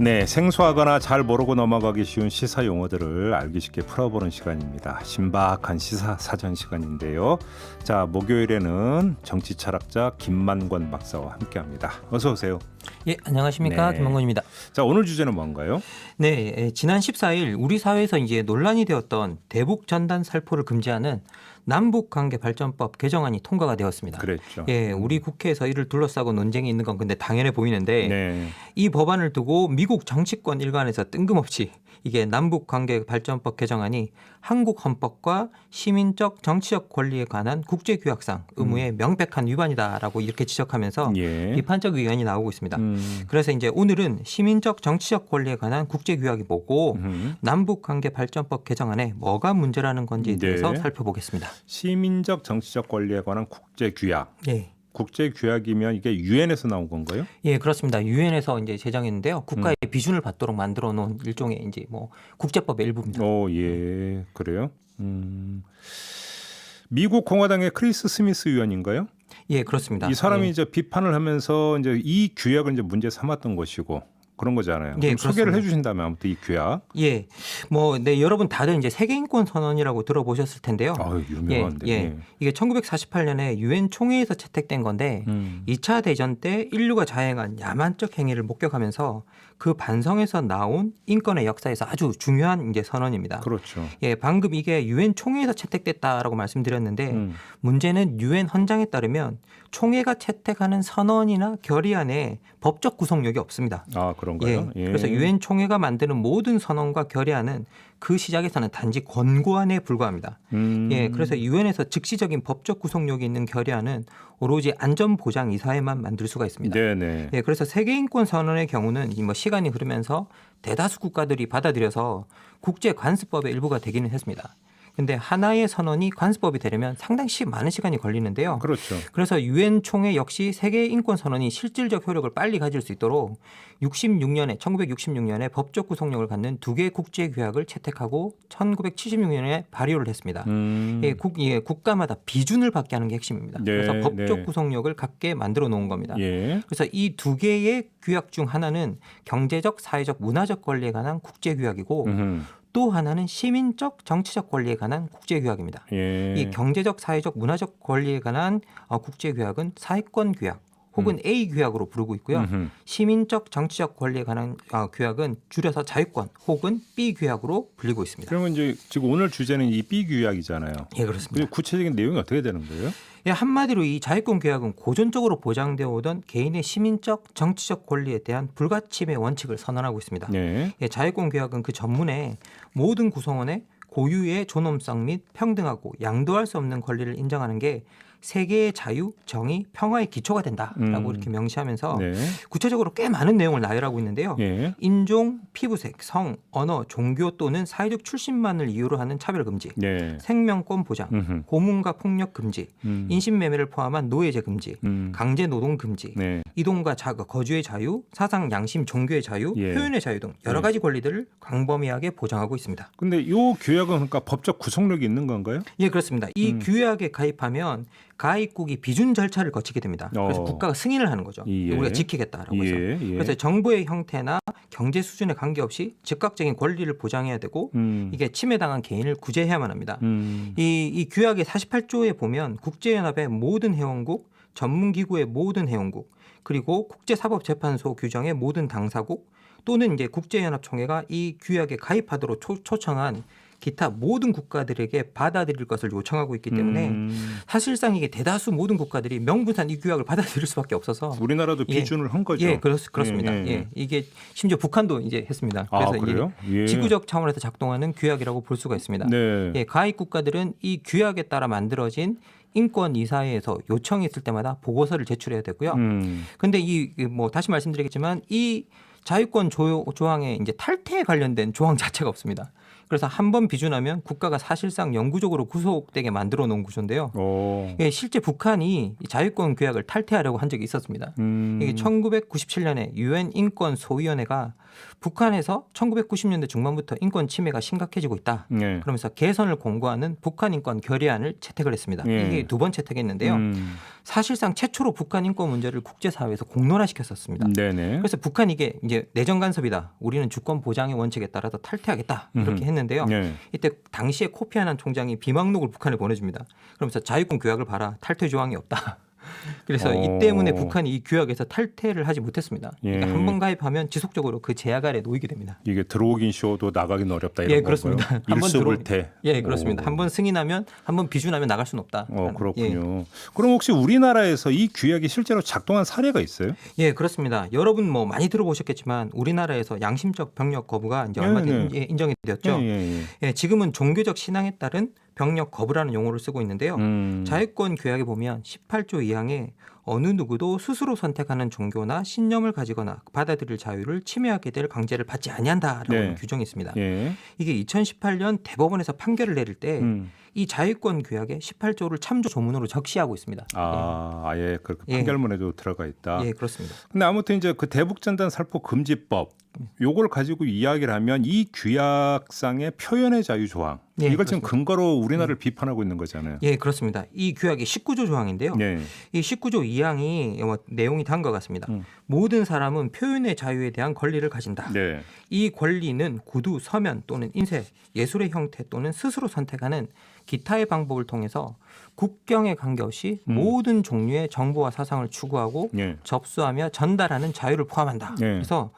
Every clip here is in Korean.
네, 생소하거나 잘 모르고 넘어가기 쉬운 시사 용어들을 알기 쉽게 풀어보는 시간입니다. 신박한 시사 사전 시간인데요. 자, 목요일에는 정치 철학자 김만권 박사와 함께합니다. 어서 오세요. 예, 안녕하십니까. 네. 김만권입니다. 자, 오늘 주제는 뭔가요? 네, 지난 14일 우리 사회에서 이제 논란이 되었던 대북 전단 살포를 금지하는 남북관계발전법 개정안이 통과가 되었습니다. 그랬죠. 예, 우리 국회에서 이를 둘러싸고 논쟁이 있는 건 근데 당연해 보이는데 네. 이 법안을 두고 미국 정치권 일관에서 뜬금없이 이게 남북관계발전법 개정안이 한국 헌법과 시민적 정치적 권리에 관한 국제규약상 의무의 명백한 위반이다라고 이렇게 지적하면서 예. 비판적 의견이 나오고 있습니다. 그래서 이제 오늘은 시민적 정치적 권리에 관한 국제규약이 뭐고 남북관계발전법 개정안에 뭐가 문제라는 건지에 대해서 네. 살펴보겠습니다. 시민적 정치적 권리에 관한 국제규약. 예. 국제규약이면 이게 유엔에서 나온 건가요? 예, 그렇습니다. 유엔에서 이제 제정했는데요. 국가의 비준을 받도록 만들어 놓은 일종의 이제 뭐 국제법의 일부입니다. 예, 그래요. 미국 공화당의 크리스 스미스 의원인가요? 예, 그렇습니다. 이 사람이 예. 이제 비판을 하면서 이제 이 규약을 이제 문제 삼았던 것이고 그런 거잖아요. 예, 좀 소개를 그렇습니다. 해주신다면 아무튼 이 규약. 예, 뭐, 네, 여러분 다들 이제 세계인권 선언이라고 들어보셨을 텐데요. 유명한데. 예. 이게 1948년에 유엔 총회에서 채택된 건데 2차 대전 때 인류가 자행한 야만적 행위를 목격하면서 그 반성에서 나온 인권의 역사에서 아주 중요한 이제 선언입니다. 그렇죠. 예, 방금 이게 유엔 총회에서 채택됐다라고 말씀드렸는데 문제는 유엔 헌장에 따르면 총회가 채택하는 선언이나 결의안에 법적 구속력이 없습니다. 아, 그런가요? 예, 그래서 유엔 총회가 만드는 모든 선언과 결의안은 그 시작에서는 단지 권고안에 불과합니다. 예, 그래서 유엔에서 즉시적인 법적 구속력이 있는 결의안은 오로지 안전보장 이사회만 만들 수가 있습니다. 네네. 예, 그래서 세계인권 선언의 경우는 이 뭐 시간이 흐르면서 대다수 국가들이 받아들여서 국제 관습법의 일부가 되기는 했습니다. 근데 하나의 선언이 관습법이 되려면 상당히 많은 시간이 걸리는데요. 그렇죠. 그래서 유엔 총회 역시 세계 인권 선언이 실질적 효력을 빨리 가질 수 있도록 1966년에 법적 구속력을 갖는 두 개의 국제 규약을 채택하고 1976년에 발효를 했습니다. 국가마다 비준을 받게 하는 게 핵심입니다. 네, 그래서 법적 네. 구속력을 갖게 만들어 놓은 겁니다. 예. 그래서 이 두 개의 규약 중 하나는 경제적, 사회적, 문화적 권리에 관한 국제 규약이고 또 하나는 시민적, 정치적 권리에 관한 국제규약입니다. 예. 이 경제적, 사회적, 문화적 권리에 관한 국제규약은 사회권 규약 혹은 A 규약으로 부르고 있고요. 시민적, 정치적 권리에 관한 규약은 줄여서 자유권 혹은 B 규약으로 불리고 있습니다. 그러면 이제 지금 오늘 주제는 이 B 규약이잖아요. 예, 그렇습니다. 구체적인 내용이 어떻게 되는 거예요? 예, 한마디로 이 자유권 규약은 고전적으로 보장되어 오던 개인의 시민적, 정치적 권리에 대한 불가침의 원칙을 선언하고 있습니다. 네. 예, 자유권 규약은 그 전문에 모든 구성원의 고유의 존엄성 및 평등하고 양도할 수 없는 권리를 인정하는 게 세계의 자유, 정의, 평화의 기초가 된다라고 이렇게 명시하면서 네. 구체적으로 꽤 많은 내용을 나열하고 있는데요. 예. 인종, 피부색, 성, 언어, 종교 또는 사회적 출신만을 이유로 하는 차별 금지, 네. 생명권 보장, 고문과 폭력 금지, 인신매매를 포함한 노예제 금지, 강제 노동 금지, 네. 이동과 거주의 자유, 사상, 양심, 종교의 자유, 예. 표현의 자유 등 여러 가지 권리들을 광범위하게 보장하고 있습니다. 근데 이 규약은 그러니까 법적 구속력이 있는 건가요? 예, 그렇습니다. 이 규약에 가입하면 가입국이 비준 절차를 거치게 됩니다. 그래서 국가가 승인을 하는 거죠. 예. 우리가 지키겠다라고 해서. 예. 그래서 정부의 형태나 경제 수준에 관계없이 즉각적인 권리를 보장해야 되고 이게 침해당한 개인을 구제해야만 합니다. 이 규약의 48조에 보면 국제연합의 모든 회원국, 전문기구의 모든 회원국, 그리고 국제사법재판소 규정의 모든 당사국 또는 이제 국제연합총회가 이 규약에 가입하도록 초청한 기타 모든 국가들에게 받아들일 것을 요청하고 있기 때문에 사실상 이게 대다수 모든 국가들이 명분상 이 규약을 받아들일 수밖에 없어서 우리나라도 예. 비준을 한 거죠. 예, 그렇습니다. 예, 예. 예, 이게 심지어 북한도 이제 했습니다. 그래서 이게 그래요? 예. 지구적 차원에서 작동하는 규약이라고 볼 수가 있습니다. 네. 예, 가입 국가들은 이 규약에 따라 만들어진 인권 이사회에서 요청이 있을 때마다 보고서를 제출해야 되고요. 근데 이 뭐 다시 말씀드리겠지만 이 자유권 조항에 이제 탈퇴에 관련된 조항 자체가 없습니다. 그래서 한 번 비준하면 국가가 사실상 영구적으로 구속되게 만들어 놓은 구조인데요. 예, 실제 북한이 자유권 규약을 탈퇴하려고 한 적이 있었습니다. 이게 1997년에 유엔 인권 소위원회가 북한에서 1990년대 중반부터 인권 침해가 심각해지고 있다. 예. 그러면서 개선을 공고하는 북한 인권 결의안을 채택을 했습니다. 예. 이게 2번 채택했는데요. 사실상 최초로 북한 인권 문제를 국제사회에서 공론화시켰었습니다. 네네. 그래서 북한 이게 이제 내정 간섭이다. 우리는 주권 보장의 원칙에 따라서 탈퇴하겠다. 이렇게 했는데요. 예. 이때 당시에 코피 아난 총장이 비망록을 북한에 보내줍니다. 그러면서 자유권 규약을 봐라. 탈퇴 조항이 없다. 그래서 이 때문에 북한이 이 규약에서 탈퇴를 하지 못했습니다. 그러니까 예. 한 번 가입하면 지속적으로 그 제약 아래 놓이게 됩니다. 이게 들어오긴 쉬워도 나가긴 어렵다 이런 예, 그렇습니다. 거고요. 한번 일수불태. 예, 그렇습니다. 한 번 승인하면 한 번 비준하면 나갈 수는 없다. 그렇군요. 그럼 혹시 우리나라에서 이 규약이 실제로 작동한 사례가 있어요? 예, 그렇습니다. 여러분 뭐 많이 들어보셨겠지만 우리나라에서 양심적 병력 거부가 이제 얼마 전에 인정이 되었죠. 예, 지금은 종교적 신앙에 따른 병력 거부라는 용어를 쓰고 있는데요. 자유권 규약에 보면 18조 2항에 어느 누구도 스스로 선택하는 종교나 신념을 가지거나 받아들일 자유를 침해하게 될 강제를 받지 아니한다라는 규정이 있습니다. 예. 이게 2018년 대법원에서 판결을 내릴 때 이 자유권 규약에 18조를 참조 조문으로 적시하고 있습니다. 아예 그렇게 판결문에도 들어가 있다. 예, 그렇습니다. 근데 아무튼 이제 그 대북전단 살포 금지법 요걸 가지고 이야기를 하면 이 규약상의 표현의 자유 조항 이걸 지금 근거로 우리나라를 비판하고 있는 거잖아요. 예, 그렇습니다. 이 규약이 19조 조항인데요. 이 19조 2항이 내용이 다음과 같습니다. 모든 사람은 표현의 자유에 대한 권리를 가진다. 이 권리는 구두, 서면 또는 인쇄, 예술의 형태 또는 스스로 선택하는 기타의 방법을 통해서 국경에 관계없이 모든 종류의 정보와 사상을 추구하고 접수하며 전달하는 자유를 포함한다. 그래서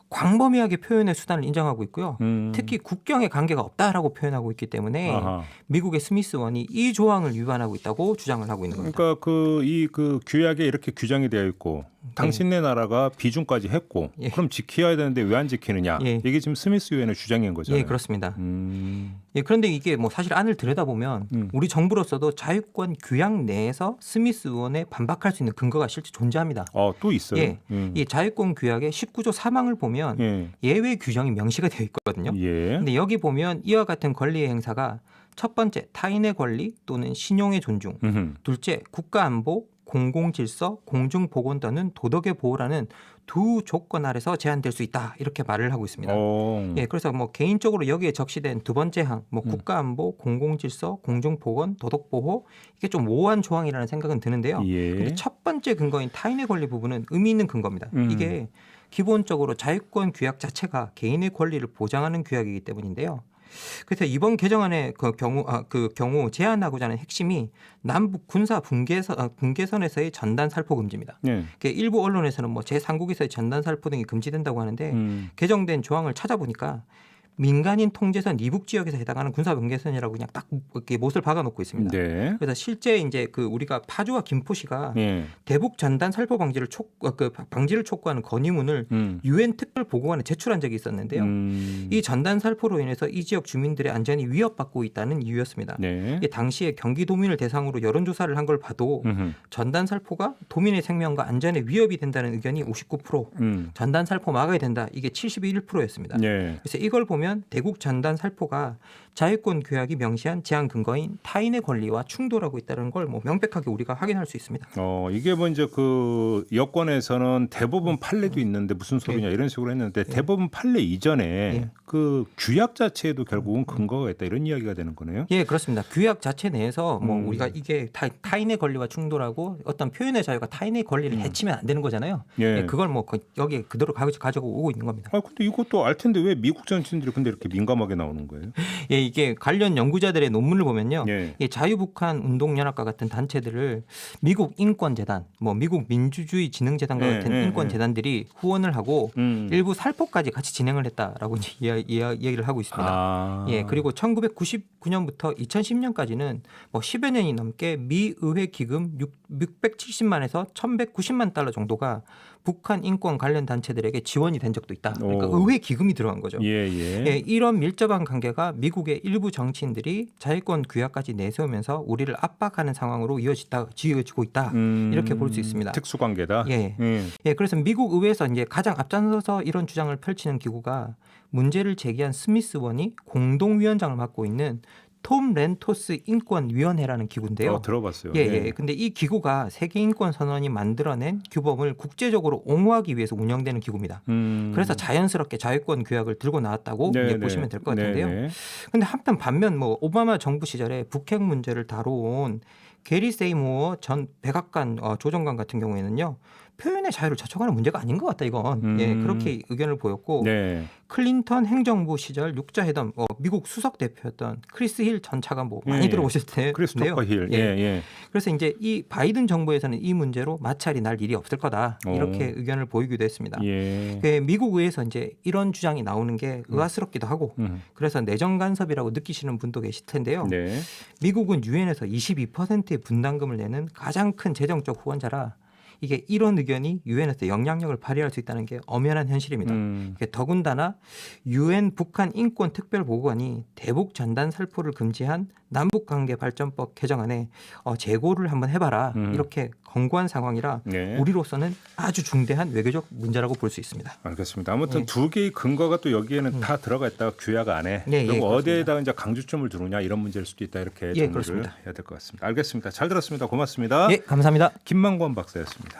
광범위하게 표현의 수단을 인정하고 있고요. 특히 국경에 관계가 없다라고 표현하고 있기 때문에 미국의 스미스원이 이 조항을 위반하고 있다고 주장을 하고 있는 겁니다. 그러니까 그 규약에 이렇게 규정이 되어 있고 당신네 나라가 비준까지 했고 그럼 지켜야 되는데 왜 안 지키느냐? 이게 지금 스미스 유엔의 주장인 거잖아요. 예, 그렇습니다. 예, 그런데 이게 뭐 사실 안을 들여다보면 우리 정부로서도 자유권 규약 내에서 스미스 의원에 반박할 수 있는 근거가 실제 존재합니다. 또 있어요? 예, 이 자유권 규약의 19조 3항을 보면 예외 규정이 명시가 되어 있거든요. 근데 여기 보면 이와 같은 권리의 행사가 첫 번째 타인의 권리 또는 신용의 존중, 둘째 국가 안보, 공공질서, 공중보건等은 도덕의 보호라는 두 조건 아래서 제한될 수 있다 이렇게 말을 하고 있습니다. 예, 그래서 뭐 개인적으로 여기에 적시된 두 번째 항, 뭐 국가안보, 공공질서, 공중보건, 도덕보호 이게 좀 모호한 조항이라는 생각은 드는데요. 근데 첫 번째 근거인 타인의 권리 부분은 의미 있는 근거입니다. 이게 기본적으로 자유권 규약 자체가 개인의 권리를 보장하는 규약이기 때문인데요. 그래서 이번 개정안의 그 경우 제한하고자 하는 핵심이 남북 군사 분계선에서의 전단 살포 금지입니다. 일부 언론에서는 뭐 제3국에서의 전단 살포 등이 금지된다고 하는데 개정된 조항을 찾아보니까 민간인 통제선 이북 지역에서 해당하는 군사 분계선이라고 그냥 딱 이렇게 못을 박아놓고 있습니다. 그래서 실제 이제 그 우리가 파주와 김포시가 대북 전단 살포 방지를 촉구하는 건의문을 유엔 특별 보고관에 제출한 적이 있었는데요. 이 전단 살포로 인해서 이 지역 주민들의 안전이 위협받고 있다는 이유였습니다. 당시에 경기도민을 대상으로 여론조사를 한 걸 봐도 전단 살포가 도민의 생명과 안전에 위협이 된다는 의견이 59%, 전단 살포 막아야 된다 이게 71%였습니다. 그래서 이걸 보면 대국 전단 살포가 자유권 규약이 명시한 제한 근거인 타인의 권리와 충돌하고 있다는 걸 뭐 명백하게 우리가 확인할 수 있습니다. 이게 뭐 이제 그 여권에서는 대법원 판례도 있는데 무슨 소리냐 이런 식으로 했는데 대법원 판례 이전에 그 규약 자체에도 결국은 근거가 있다 이런 이야기가 되는 거네요. 예, 그렇습니다. 규약 자체 내에서 뭐 우리가 이게 타인의 권리와 충돌하고 어떤 표현의 자유가 타인의 권리를 해치면 안 되는 거잖아요. 그걸 뭐 여기에 그대로 가져오고 있는 겁니다. 근데 이것도 알 텐데 왜 미국 정치인들이 근데 이렇게 민감하게 나오는 거예요? 예, 이게 관련 연구자들의 논문을 보면요. 이 자유북한 운동연합과 같은 단체들을 미국 인권재단, 뭐 미국 민주주의 진흥재단과 같은 인권재단들이 후원을 하고 일부 살포까지 같이 진행을 했다라고 이제 이야기를 하고 있습니다. 그리고 1999년부터 2010년까지는 뭐 10여 년이 넘게 미 의회 기금 670만에서 1,190만 달러 정도가 북한 인권 관련 단체들에게 지원이 된 적도 있다. 그러니까 오. 의회 기금이 들어간 거죠. 예. 예, 이런 밀접한 관계가 미국의 일부 정치인들이 자유권 규약까지 내세우면서 우리를 압박하는 상황으로 이어지고 있다. 이렇게 볼 수 있습니다. 특수관계다. 예. 예, 그래서 미국 의회에서 이제 가장 앞장서서 이런 주장을 펼치는 기구가 문제를 제기한 스미스 원이 공동위원장을 맡고 있는 톰 렌토스 인권위원회라는 기구인데요. 들어봤어요. 예. 근데 이 기구가 세계인권선언이 만들어낸 규범을 국제적으로 옹호하기 위해서 운영되는 기구입니다. 그래서 자연스럽게 자유권 규약을 들고 나왔다고 이제 보시면 될 것 같은데요. 근데 한편 반면 뭐 오바마 정부 시절에 북핵 문제를 다뤄온 게리 세이모어 전 백악관 조정관 같은 경우에는요. 표현의 자유를 자촉하는 문제가 아닌 것 같다 이건. 예, 그렇게 의견을 보였고 클린턴 행정부 시절 육자회담 미국 수석 대표였던 크리스 힐 전 차관 뭐 많이 들어보실 텐데요. 크리스토퍼 힐. 그래서 이제 이 바이든 정부에서는 이 문제로 마찰이 날 일이 없을 거다 이렇게 의견을 보이기도 했습니다. 미국 의회에서 이제 이런 주장이 나오는 게 의아스럽기도 하고 그래서 내정 간섭이라고 느끼시는 분도 계실 텐데요. 미국은 유엔에서 22%의 분담금을 내는 가장 큰 재정적 후원자라 이게 이런 의견이 유엔에서 영향력을 발휘할 수 있다는 게 엄연한 현실입니다. 더군다나 유엔 북한 인권 특별보고관이 대북 전단 살포를 금지한 남북관계발전법 개정안에 재고를 한번 해봐라 이렇게 권고한 상황이라 우리로서는 아주 중대한 외교적 문제라고 볼 수 있습니다. 알겠습니다. 아무튼 두 개의 근거가 또 여기에는 다 들어가 있다. 규약 안에. 그리고 어디에다가 이제 강조점을 두느냐 이런 문제일 수도 있다. 이렇게 정리를 해야 될 것 같습니다. 알겠습니다. 잘 들었습니다. 고맙습니다. 감사합니다. 김만권 박사였습니다.